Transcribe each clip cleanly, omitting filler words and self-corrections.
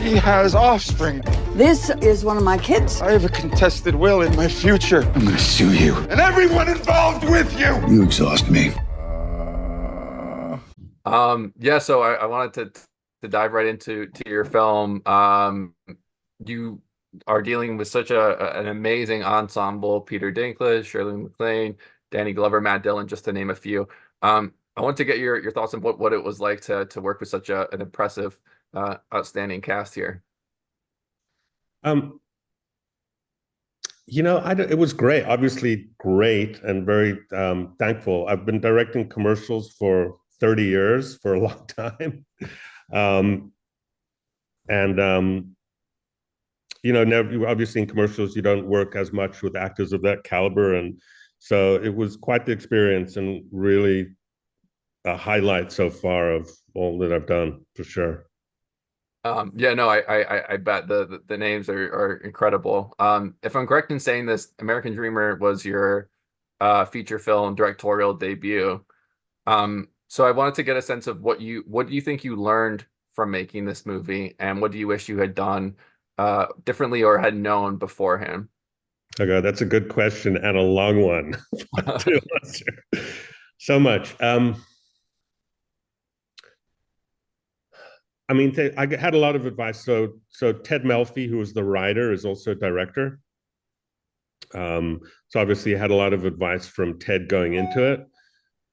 He has offspring. This is one of my kids. I have a contested will in my future. I'm gonna sue you. And everyone involved with you! You exhaust me. Yeah, so I wanted to dive right into your film. You are dealing with such an amazing ensemble: Peter Dinklage, Shirley MacLaine, Danny Glover, Matt Dillon, just to name a few. I want to get your thoughts on what it was like to work with such an impressive, outstanding cast here. It was great, obviously great, and very thankful. I've been directing commercials for 30 years, for a long time. Never, obviously in commercials, you don't work as much with actors of that caliber. And so it was quite the experience, and really a highlight so far of all that I've done, for sure. Yeah, no, I bet the names are incredible. If I'm correct in saying this, American Dreamer was your feature film directorial debut. So I wanted to get a sense of what do you think you learned from making this movie, and what do you wish you had done differently or had known beforehand? Okay, that's a good question and a long one to answer. So much. I had a lot of advice. So Ted Melfi, who was the writer, is also a director. So obviously I had a lot of advice from Ted going into it.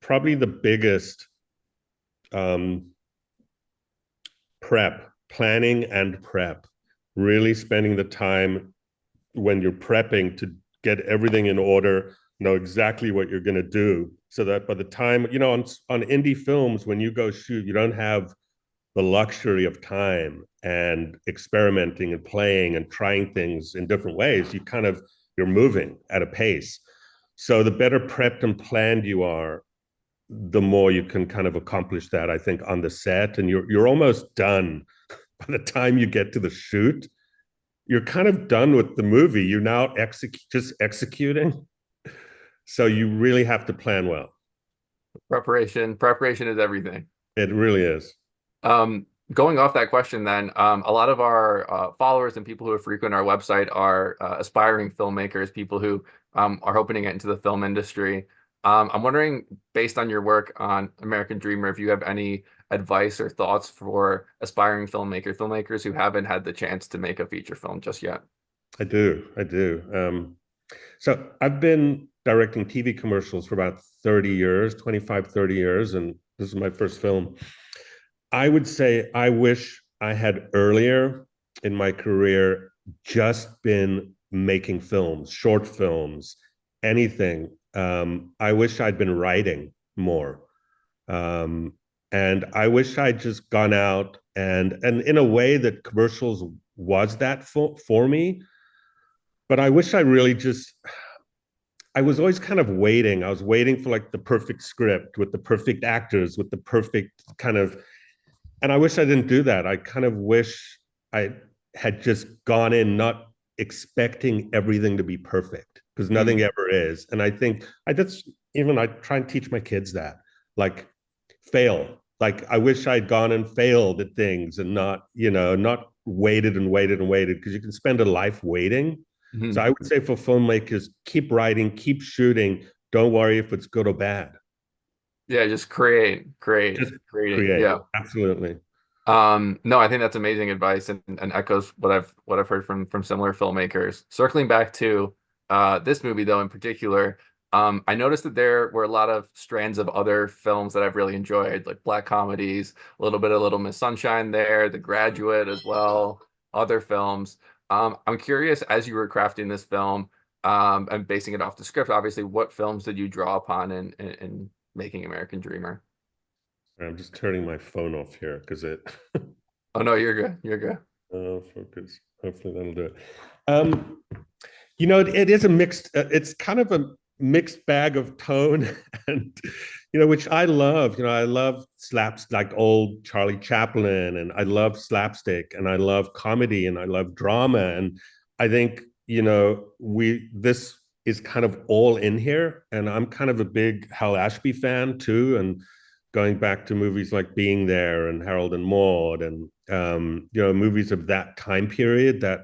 Probably the biggest planning and prep, really spending the time when you're prepping to get everything in order, know exactly what you're going to do, so that by the time, on indie films, when you go shoot, you don't have the luxury of time and experimenting and playing and trying things in different ways. You're moving at a pace. So the better prepped and planned you are, the more you can kind of accomplish that, I think, on the set. And you're almost done by the time you get to the shoot. You're kind of done with the movie. You're now just executing. So you really have to plan well. Preparation is everything. It really is. Going off that question, then, a lot of our followers and people who frequent our website are aspiring filmmakers, people who are hoping to get into the film industry. I'm wondering, based on your work on American Dreamer, if you have any advice or thoughts for aspiring filmmakers who haven't had the chance to make a feature film just yet. I do. So I've been directing TV commercials for about 30 years, 25, 30 years, and this is my first film. I would say I wish I had earlier in my career just been making films, short films, anything. I wish I'd been writing more. And I wish I'd just gone out and in a way that commercials was that for me. But I wish I really I was always kind of waiting. I was waiting for like the perfect script with the perfect actors, with the perfect kind of, and I wish I didn't do that. I kind of wish I had just gone in not expecting everything to be perfect, because nothing ever is. And I think I try and teach my kids that, like, fail. Like, I wish I'd gone and failed at things and not waited and waited and waited, because you can spend a life waiting. Mm-hmm. So I would say for filmmakers, keep writing, keep shooting. Don't worry if it's good or bad. Yeah, just create. Yeah, absolutely. No, I think that's amazing advice, and echoes what I've heard from similar filmmakers. Circling back to this movie, though, in particular, I noticed that there were a lot of strands of other films that I've really enjoyed, like black comedies, a little bit of Little Miss Sunshine there, The Graduate as well, other films. I'm curious, as you were crafting this film and basing it off the script, obviously, what films did you draw upon in making American Dreamer? I'm just turning my phone off here because it. Oh no, you're good. You're good. Focus. Hopefully that'll do it. It is a mixed. It's kind of a mixed bag of tone, and which I love. I love slaps, like old Charlie Chaplin, and I love slapstick, and I love comedy, and I love drama, and I think this is kind of all in here. And I'm kind of a big Hal Ashby fan too, and going back to movies like Being There and Harold and Maude, and movies of that time period that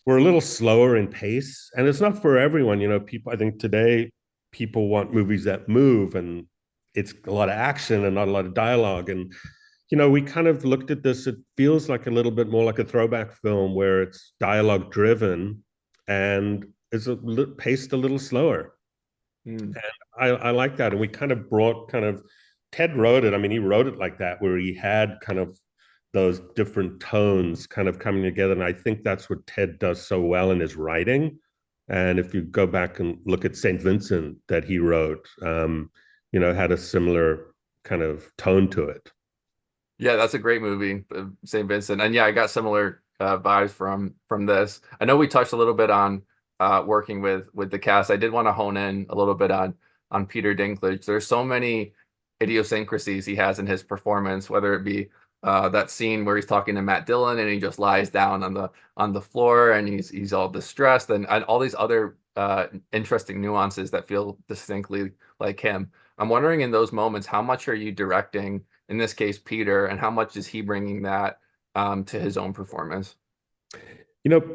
were a little slower in pace. And it's not for everyone. People, I think today people want movies that move, and it's a lot of action and not a lot of dialogue. And we kind of looked at this. It feels like a little bit more like a throwback film where it's dialogue driven and is paced a little slower. Mm. And I like that. And we kind of brought Ted wrote it. I mean, he wrote it like that, where he had kind of those different tones kind of coming together. And I think that's what Ted does so well in his writing. And if you go back and look at St. Vincent that he wrote, had a similar kind of tone to it. Yeah, that's a great movie, St. Vincent. And yeah, I got similar vibes from this. I know we touched a little bit on working with the cast. I did want to hone in a little bit on Peter Dinklage. There's so many idiosyncrasies he has in his performance, whether it be that scene where he's talking to Matt Dillon and he just lies down on the floor and he's all distressed, and all these other interesting nuances that feel distinctly like him. I'm wondering, in those moments, how much are you directing, in this case, Peter, and how much is he bringing that to his own performance?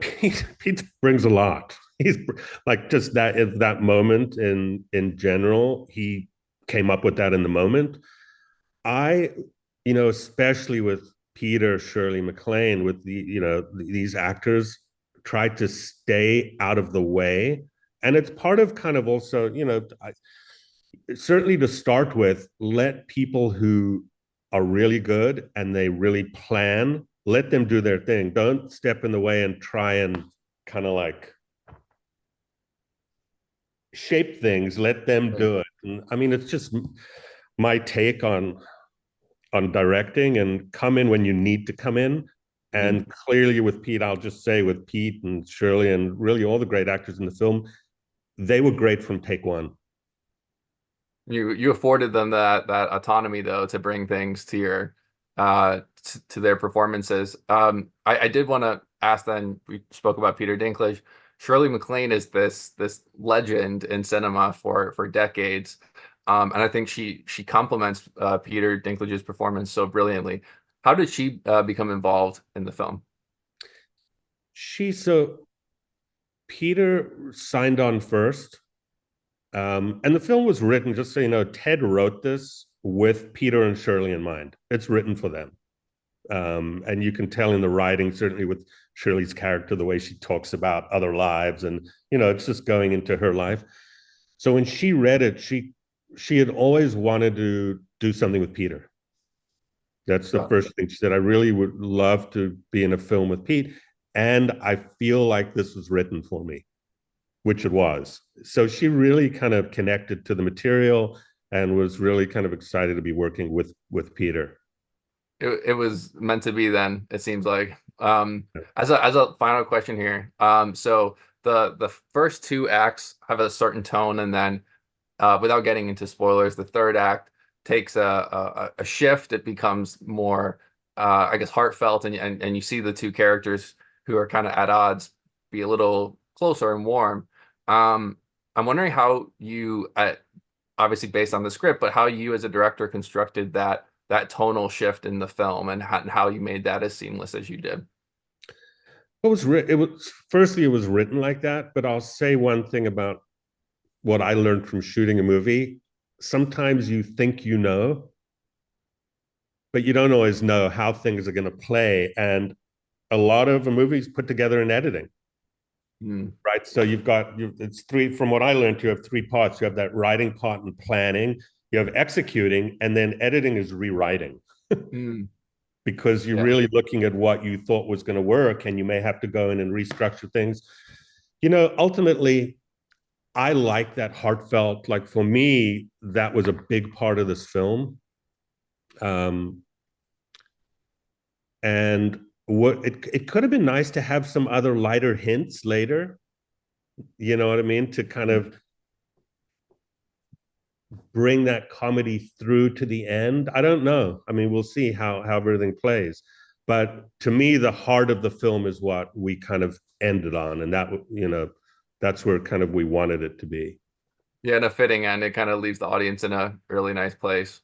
Pete brings a lot. He's like, just that moment in general, he came up with that in the moment. Especially with Peter, Shirley MacLaine, with these actors tried to stay out of the way. And it's part of kind of also, certainly to start with, let people who are really good and they really plan, let them do their thing. Don't step in the way and try and kind of like shape things. Let them do it. And I mean, it's just my take on directing, and come in when you need to come in. And clearly with Pete, I'll just say, with Pete and Shirley and really all the great actors in the film, they were great from take one. You afforded them that autonomy, though, to bring things to your to their performances. I did want to ask, then we spoke about Peter Dinklage. Shirley MacLaine is this legend in cinema for decades. And I think she complements Peter Dinklage's performance so brilliantly. How did she become involved in the film? So Peter signed on first. And the film was written, just so you know, Ted wrote this with Peter and Shirley in mind. It's written for them. And you can tell in the writing, certainly with Shirley's character, the way she talks about other lives, and it's just going into her life. So when she read it, she had always wanted to do something with Peter. That's the first thing she said. I really would love to be in a film with Pete, and I feel like this was written for me, which it was. So she really kind of connected to the material and was really kind of excited to be working with Peter. It was meant to be then, it seems like. As a final question here, so the first two acts have a certain tone, and then without getting into spoilers, the third act takes a shift. It becomes more, I guess, heartfelt, and you see the two characters who are kind of at odds be a little closer and warm. I'm wondering how you, obviously based on the script, but how you as a director constructed that tonal shift in the film, and how you made that as seamless as you did. It was firstly, it was written like that, but I'll say one thing about what I learned from shooting a movie. Sometimes you think but you don't always know how things are going to play. And a lot of a movie's put together in editing. Right. So it's three, from what I learned, you have three parts. You have that writing part and planning, you have executing, and then editing is rewriting. Because you're really looking at what you thought was going to work, and you may have to go in and restructure things. Ultimately, I like that heartfelt, like for me, that was a big part of this film. And it could have been nice to have some other lighter hints later, you know what I mean, to kind of bring that comedy through to the end. I don't know. I mean, we'll see how everything plays. But to me, the heart of the film is what we kind of ended on, and that's where kind of we wanted it to be. Yeah, and a fitting end. It kind of leaves the audience in a really nice place.